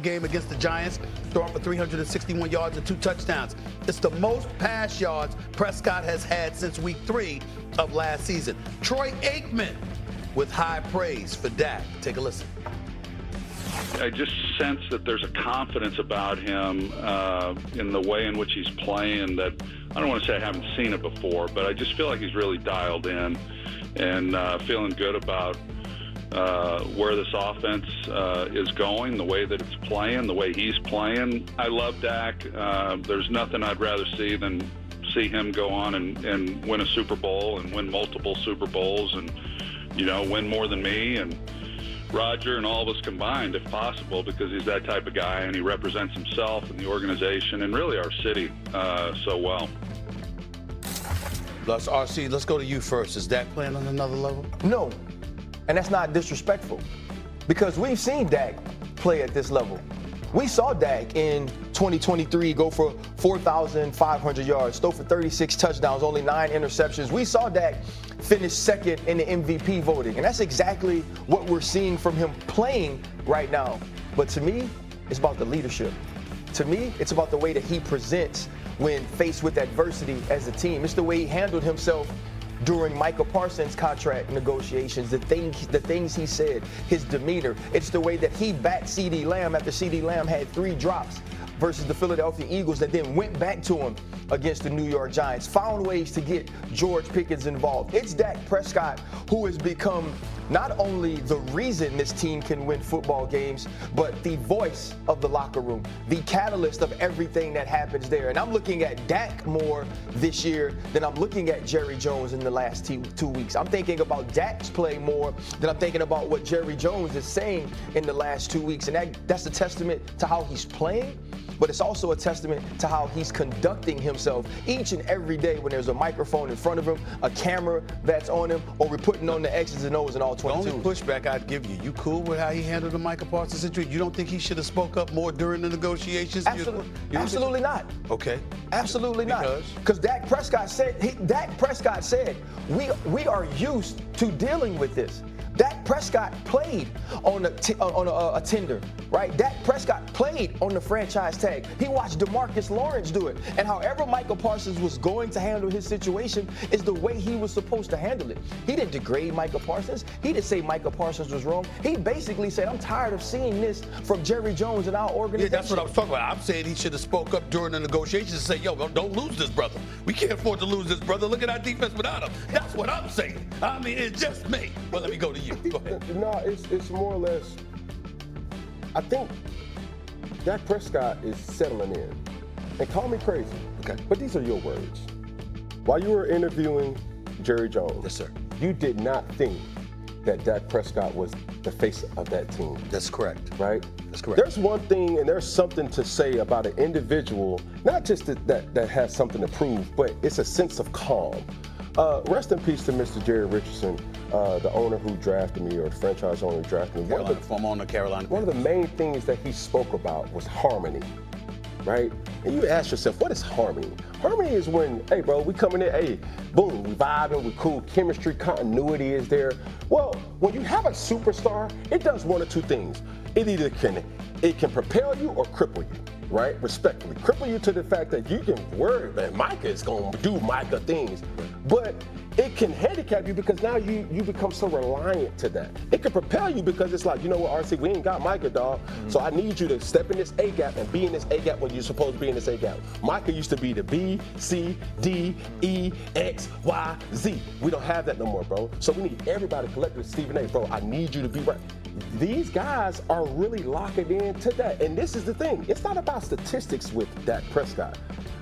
game against the Giants, throwing for 361 yards and 2 touchdowns. It's the most pass yards Prescott has had since week 3 of last season. Troy Aikman with high praise for Dak. Take a listen. I just sense that there's a confidence about him in the way in which he's playing that I don't want to say I haven't seen it before, but I just feel like he's really dialed in and feeling good about where this offense is going, the way that it's playing, the way he's playing. I love Dak. There's nothing I'd rather see than see him go on and win a Super Bowl and win multiple Super Bowls and, you know, win more than me and Roger and all of us combined, if possible, because he's that type of guy and he represents himself and the organization and really our city so well. RC, let's go to you first. Is Dak playing on another level? No, and that's not disrespectful because we've seen Dak play at this level. We saw Dak in 2023 go for 4,500 yards, throw for 36 touchdowns, only 9 interceptions. We saw Dak finish second in the MVP voting, and that's exactly what we're seeing from him playing right now. But to me, it's about the leadership. To me, it's about the way that he presents when faced with adversity as a team. It's the way he handled himself during Micah Parsons' contract negotiations, the things he said, his demeanor. It's the way that he backed CeeDee Lamb after CeeDee Lamb had 3 drops versus the Philadelphia Eagles that then went back to him against the New York Giants, found ways to get George Pickens involved. It's Dak Prescott who has become not only the reason this team can win football games, but the voice of the locker room, the catalyst of everything that happens there. And I'm looking at Dak more this year than I'm looking at Jerry Jones in the last 2 weeks. I'm thinking about Dak's play more than I'm thinking about what Jerry Jones is saying in the last 2 weeks. And that's a testament to how he's playing, but it's also a testament to how he's conducting himself each and every day when there's a microphone in front of him, a camera that's on him, or we're putting on the X's and O's and all 22. The only pushback I'd give you cool with how he handled the Micah Parsons situation? You don't think he should have spoke up more during the negotiations? Absolutely not. Okay. Absolutely not. Because Dak Prescott said, we are used to dealing with this. Dak Prescott played on a tender, right? Dak Prescott played on the franchise tag. He watched DeMarcus Lawrence do it. And however Micah Parsons was going to handle his situation is the way he was supposed to handle it. He didn't degrade Micah Parsons. He didn't say Micah Parsons was wrong. He basically said, I'm tired of seeing this from Jerry Jones and our organization. Yeah, that's what I was talking about. I'm saying he should have spoke up during the negotiations and say, yo, don't lose this brother. We can't afford to lose this brother. Look at our defense without him. That's what I'm saying. I mean, it's just me. But let me go to you. Go ahead. No, it's more or less, I think Dak Prescott is settling in. And call me crazy, okay, but these are your words. While you were interviewing Jerry Jones, yes, sir, you did not think that Dak Prescott was the face of that team. That's correct. Right? That's correct. There's one thing and there's something to say about an individual, not just that has something to prove, but it's a sense of calm. Rest in peace to Mr. Jerry Richardson, the owner who drafted me, or the franchise owner who drafted me. Former owner of Carolina. One of the main things that he spoke about was harmony, right? And you ask yourself, what is harmony? Harmony is when, hey, bro, we coming in, hey, boom, we vibing, we cool, chemistry, continuity is there. Well, when you have a superstar, it does one or two things. It either can propel you or cripple you. Right? Respectfully. Cripple you to the fact that you can worry, man, Micah is going to do Micah things. But it can handicap you because now you become so reliant to that. It can propel you because it's like, you know what, RC, we ain't got Micah, dog. Mm-hmm. So I need you to step in this A-gap and be in this A-gap when you're supposed to be in this A-gap. Micah used to be the B, C, D, E, X, Y, Z. We don't have that no more, bro. So we need everybody collectively, Stephen A, bro, I need you to be right. These guys are really locking in to that. And this is the thing. It's not about statistics with Dak Prescott.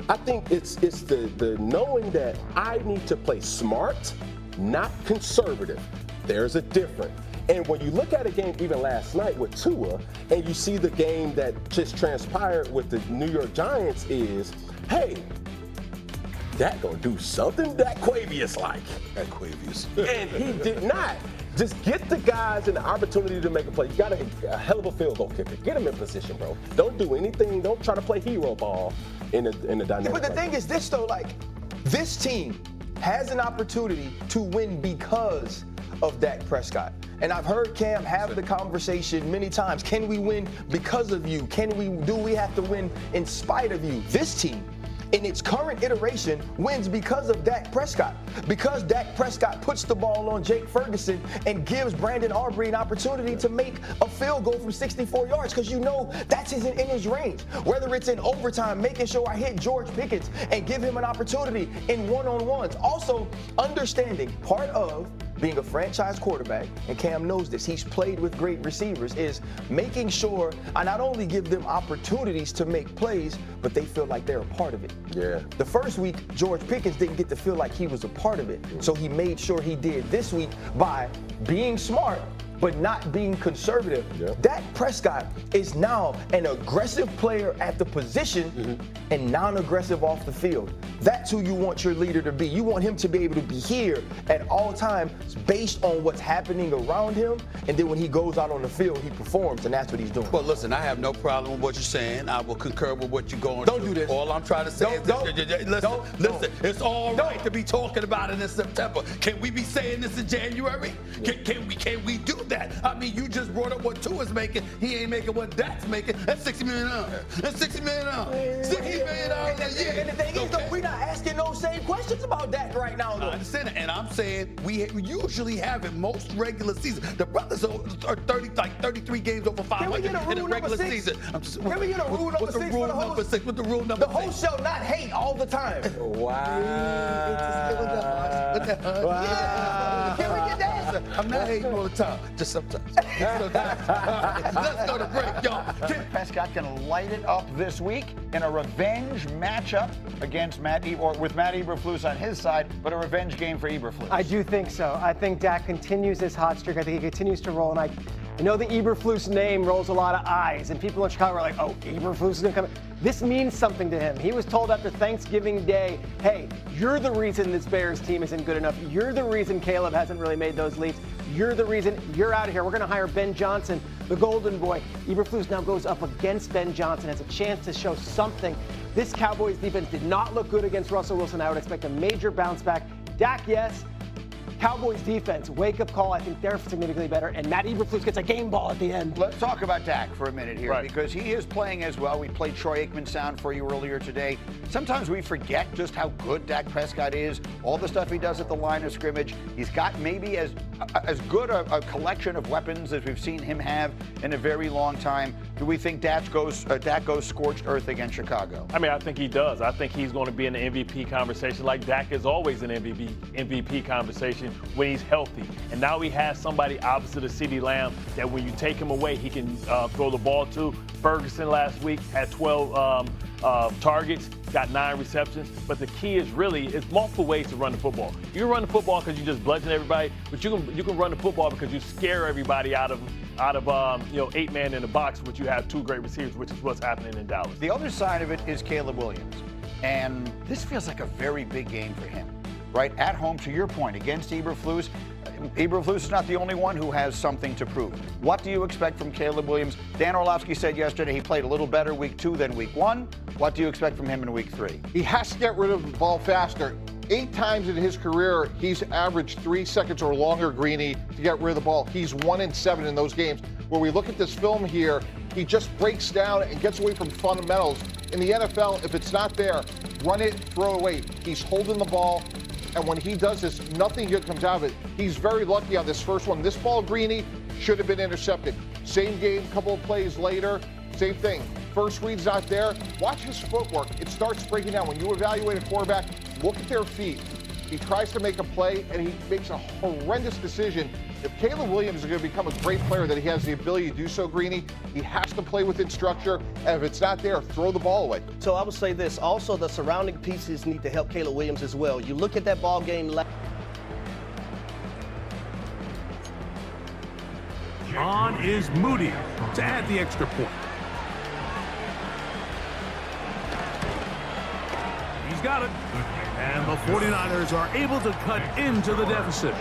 I think it's the knowing that I need to play smart, not conservative. There's a difference. And when you look at a game even last night with Tua, and you see the game that just transpired with the New York Giants is, hey, Dak gonna do something Dak Quavius like. Dak Quavius. And he did not. Just get the guys an opportunity to make a play. You got a hell of a field goal kicker. Get him in position, bro. Don't do anything. Don't try to play hero ball in the dynamic. Yeah, but the thing is this, though, like, this team has an opportunity to win because of Dak Prescott. And I've heard Cam have the conversation many times. Can we win because of you? Do we have to win in spite of you? This team, in its current iteration, wins because of Dak Prescott. Because Dak Prescott puts the ball on Jake Ferguson and gives Brandon Aubrey an opportunity to make a field goal from 64 yards, because you know that's in his range. Whether it's in overtime, making sure I hit George Pickens and give him an opportunity in one-on-ones. Also, understanding part of being a franchise quarterback, and Cam knows this, he's played with great receivers, is making sure I not only give them opportunities to make plays, but they feel like they're a part of it. Yeah. The first week, George Pickens didn't get to feel like he was a part of it. So he made sure he did this week by being smart, but not being conservative. Yep. Dak Prescott is now an aggressive player at the position and non-aggressive off the field. That's who you want your leader to be. You want him to be able to be here at all times based on what's happening around him, and then when he goes out on the field, he performs, and that's what he's doing. Well, listen, I have no problem with what you're saying. I will concur with what you're going Don't through. do this. All I'm trying to say is listen, it's all right to be talking about it in September. Can we be saying this in January? Can we do that? I mean, you just brought up what Tua's making. He ain't making what Dak's making. That's $60 million. That's $60 million. $60 million a year. And the thing is, though, we're not asking those same questions about Dak right now, though. I understand it, and I'm saying we usually have it most regular season. The brothers are 33 games over 500 in the regular season. Can we get a rule number 6 for the host? What's the rule number 6? The host shall not hate all the time. Wow. Can we get that? I'm not hating all the time, just sometimes. Let's go to break, y'all. Prescott going to light it up this week in a revenge matchup against with Matt Eberflus on his side, but a revenge game for Eberflus. I do think so. I think Dak continues his hot streak. I think he continues to roll, and I know the Eberflus name rolls a lot of eyes, and people in Chicago are like, oh, Eberflus is going to come. This means something to him. He was told after Thanksgiving Day, hey, you're the reason this Bears team isn't good enough. You're the reason Caleb hasn't really made those leaps. You're the reason you're out of here. We're going to hire Ben Johnson, the golden boy. Eberflus now goes up against Ben Johnson, has a chance to show something. This Cowboys defense did not look good against Russell Wilson. I would expect a major bounce back. Dak, yes. Cowboys defense, wake-up call. I think they're significantly better, and Matt Eberflus gets a game ball at the end. Let's talk about Dak for a minute here, because he is playing as well. We played Troy Aikman sound for you earlier today. Sometimes we forget just how good Dak Prescott is, all the stuff he does at the line of scrimmage. He's got maybe as good a collection of weapons as we've seen him have in a very long time. Do we think Dak goes scorched earth against Chicago? I mean, I think he does. I think he's going to be in the MVP conversation, like Dak is always in MVP conversation when he's healthy. And now he has somebody opposite of CeeDee Lamb that when you take him away, he can throw the ball to. Ferguson last week had 12 targets, got 9 receptions. But the key is really, it's multiple ways to run the football. You can run the football because you just bludgeon everybody, but you can run the football because you scare everybody out of 8 man in the box, which you have 2 great receivers, which is what's happening in Dallas. The other side of it is Caleb Williams. And this feels like a very big game for him. Right, at home, to your point, against Eberflus. Eberflus is not the only one who has something to prove. What do you expect from Caleb Williams? Dan Orlovsky said yesterday he played a little better week 2 than week 1. What do you expect from him in week 3? He has to get rid of the ball faster. 8 times in his career, he's averaged 3 seconds or longer, Greeny, to get rid of the ball. He's 1-7 in those games. Where we look at this film here, he just breaks down and gets away from fundamentals. In the NFL, if it's not there, run it, throw it away. He's holding the ball. And when he does this, nothing good comes out of it. He's very lucky on this first one. This ball, Greeny, should have been intercepted. Same game, couple of plays later, same thing. First read's not there. Watch his footwork. It starts breaking down. When you evaluate a quarterback, look at their feet. He tries to make a play, and he makes a horrendous decision. If Caleb Williams is going to become a great player, that he has the ability to do so, Greeny, he has to play within structure, and if it's not there, throw the ball away. So I would say this. Also, the surrounding pieces need to help Caleb Williams as well. You look at that ball game. On is Moody to add the extra point. He's got it. And the 49ers are able to cut into the deficit.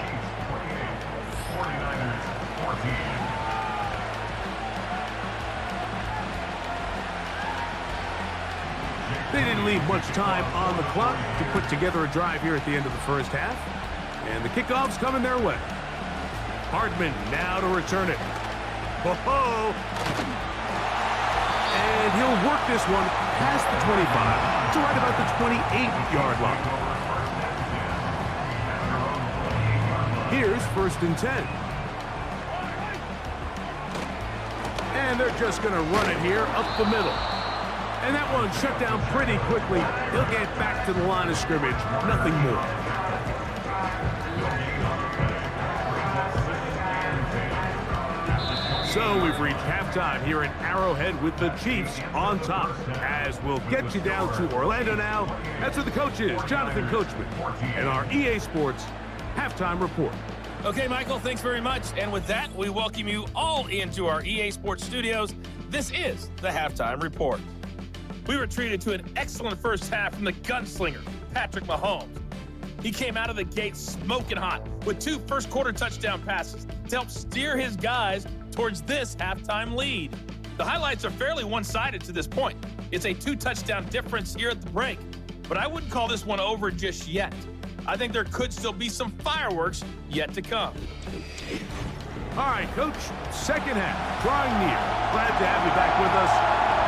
They didn't leave much time on the clock to put together a drive here at the end of the first half. And the kickoff's coming their way. Hardman now to return it. Ho-ho! And he'll work this one past the 25 to right about the 28-yard line. Here's 1st and 10. And they're just going to run it here up the middle. And that one shut down pretty quickly. He'll get back to the line of scrimmage. Nothing more. So we've reached halftime here in Arrowhead with the Chiefs on top. As we'll get you down to Orlando now. That's where the coach is, Jonathan Coachman, and our EA Sports Halftime Report. Okay, Michael, thanks very much. And with that, we welcome you all into our EA Sports studios. This is the Halftime Report. We were treated to an excellent first half from the gunslinger, Patrick Mahomes. He came out of the gate smoking hot with 2 first-quarter touchdown passes to help steer his guys towards this halftime lead. The highlights are fairly one-sided to this point. It's a 2-touchdown difference here at the break, but I wouldn't call this one over just yet. I think there could still be some fireworks yet to come. All right, Coach, second half, drawing near. Glad to have you back with us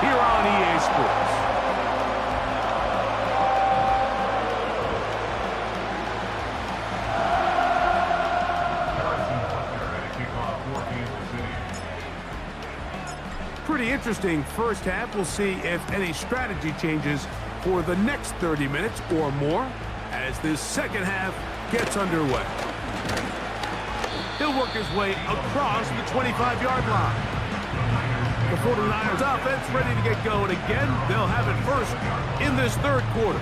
here on EA Sports. Pretty interesting first half. We'll see if any strategy changes for the next 30 minutes or more as this second half gets underway. He'll work his way across the 25-yard line. The 49ers offense ready to get going again. They'll have it first in this third quarter.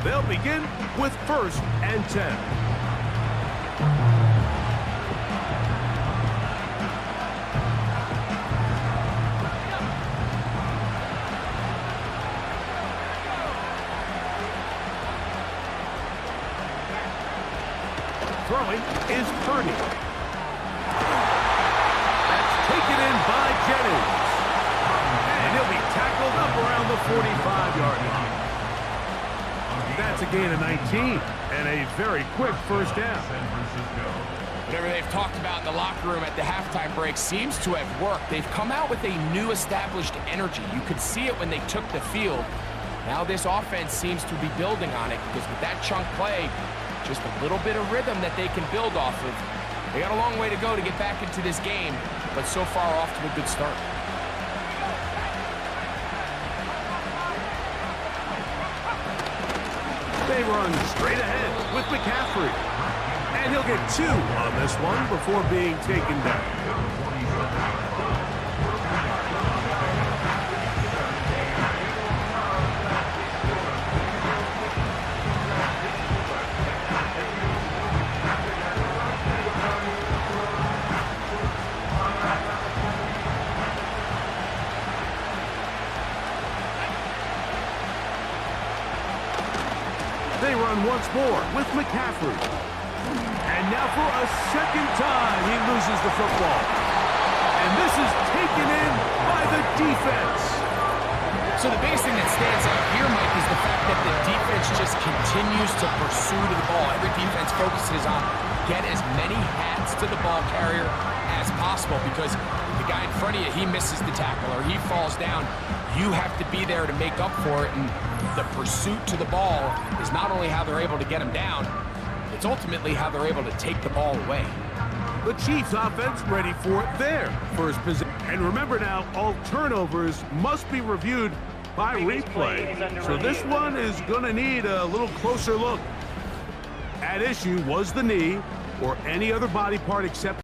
They'll begin with 1st and 10. Throwing is Purdy. That's taken in by Jennings. And he'll be tackled up around the 45-yard line. That's a gain of 19 and a very quick first down. Whatever they've talked about in the locker room at the halftime break seems to have worked. They've come out with a new established energy. You could see it when they took the field. Now this offense seems to be building on it because with that chunk play, just a little bit of rhythm that they can build off of. They got a long way to go to get back into this game, but so far off to a good start. They run straight ahead with McCaffrey. And he'll get 2 on this one before being taken down. They run once more with McCaffrey. And now for a second time, he loses the football. And this is taken in by the defense. So the biggest thing that stands out here, Mike, is the fact that the defense just continues to pursue the ball. Every defense focuses on get as many hats to the ball carrier as possible because the guy in front of you, he misses the tackle or he falls down. You have to be there to make up for it, and the pursuit to the ball is not only how they're able to get him down, it's ultimately how they're able to take the ball away. The Chiefs offense ready for their first possession. And remember now, all turnovers must be reviewed by replay. So this one is going to need a little closer look. At issue was the knee or any other body part except